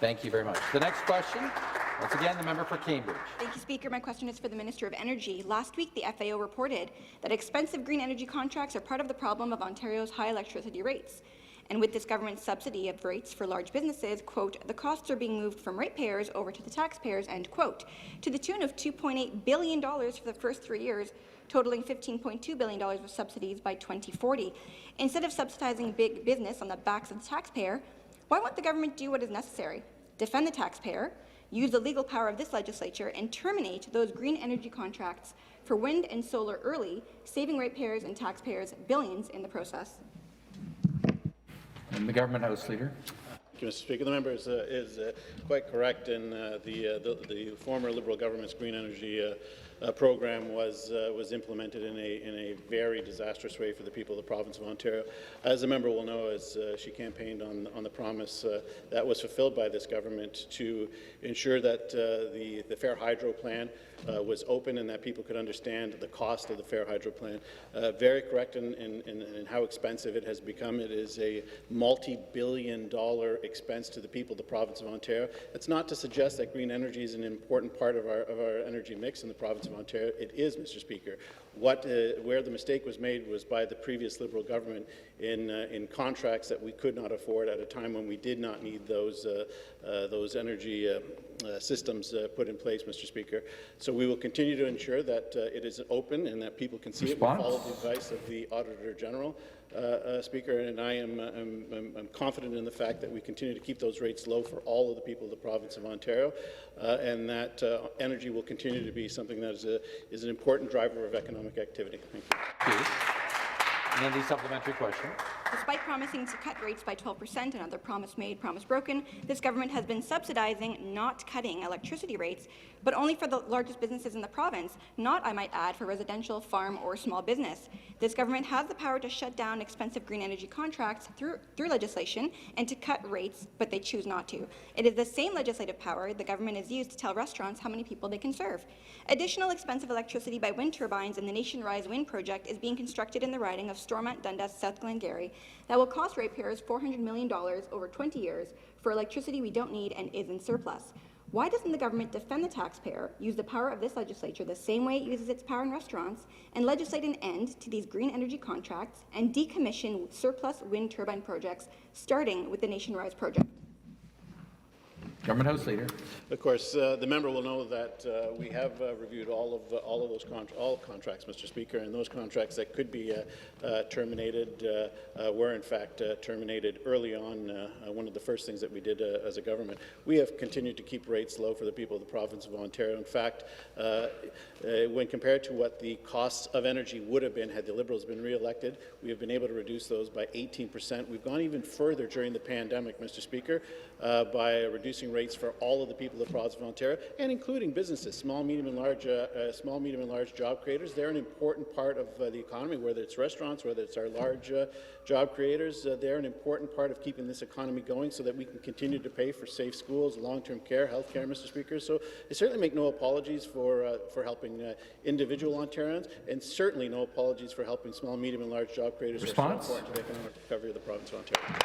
Thank you very much. The next question, once again, the member for Cambridge. Thank you, Speaker. My question is for the Minister of Energy. Last week, the FAO reported that expensive green energy contracts are part of the problem of Ontario's high electricity rates. And with this government's subsidy of rates for large businesses, quote, the costs are being moved from ratepayers over to the taxpayers, end quote, to the tune of $2.8 billion for the first 3 years, totaling $15.2 billion of subsidies by 2040. Instead of subsidizing big business on the backs of the taxpayer, why won't the government do what is necessary? Defend the taxpayer, use the legal power of this legislature, and terminate those green energy contracts for wind and solar early, saving ratepayers and taxpayers billions in the process. And the Government House Leader. Thank you, Mr. Speaker. The member is quite correct in the former Liberal government's green energy program was implemented in a very disastrous way for the people of the province of Ontario. As the member will know, as she campaigned on the promise that was fulfilled by this government to ensure that the Fair Hydro plan was open and that people could understand the cost of the Fair Hydro plan. Very correct in how expensive it has become. It is a multi-billion-dollar expense to the people of the province of Ontario. It's not to suggest that green energy is an important part of our energy mix in the province of Ontario. It is, Mr. Speaker. Where the mistake was made was by the previous Liberal government in contracts that we could not afford at a time when we did not need those energy systems put in place, Mr. Speaker. So we will continue to ensure that it is open and that people can see it. We follow the advice of the Auditor General, Speaker, and I am confident in the fact that we continue to keep those rates low for all of the people of the province of Ontario, and that energy will continue to be something that is an important driver of economic activity. Thank you. And then the supplementary question. Despite promising to cut rates by 12%, another promise made, promise broken, this government has been subsidizing, not cutting electricity rates, but only for the largest businesses in the province, not, I might add, for residential, farm, or small business. This government has the power to shut down expensive green energy contracts through legislation and to cut rates, but they choose not to. It is the same legislative power the government has used to tell restaurants how many people they can serve. Additional expensive electricity by wind turbines in the Nation Rise Wind project is being constructed in the riding of Stormont, Dundas, South Glengarry that will cost ratepayers $400 million over 20 years for electricity we don't need and is in surplus. Why doesn't the government defend the taxpayer, use the power of this legislature the same way it uses its power in restaurants, and legislate an end to these green energy contracts and decommission surplus wind turbine projects, starting with the Nation Rise project? Government House Leader. Of course, the member will know that we have reviewed all of those contracts, Mr. Speaker, and those contracts that could be terminated were in fact terminated early on. One of the first things that we did as a government. We have continued to keep rates low for the people of the province of Ontario. In fact, when compared to what the costs of energy would have been had the Liberals been re-elected, we have been able to reduce those by 18%. We've gone even further during the pandemic, Mr. Speaker, by reducing rates for all of the people of the province of Ontario, and including businesses, small, medium, and large job creators. They're an important part of the economy, whether it's restaurants, whether it's our large job creators. They're an important part of keeping this economy going so that we can continue to pay for safe schools, long-term care, health care, Mr. Speaker. So I certainly make no apologies for helping individual Ontarians, and certainly no apologies for helping small, medium, and large job creators. Response? Who are so important to the economic recovery of the province of Ontario.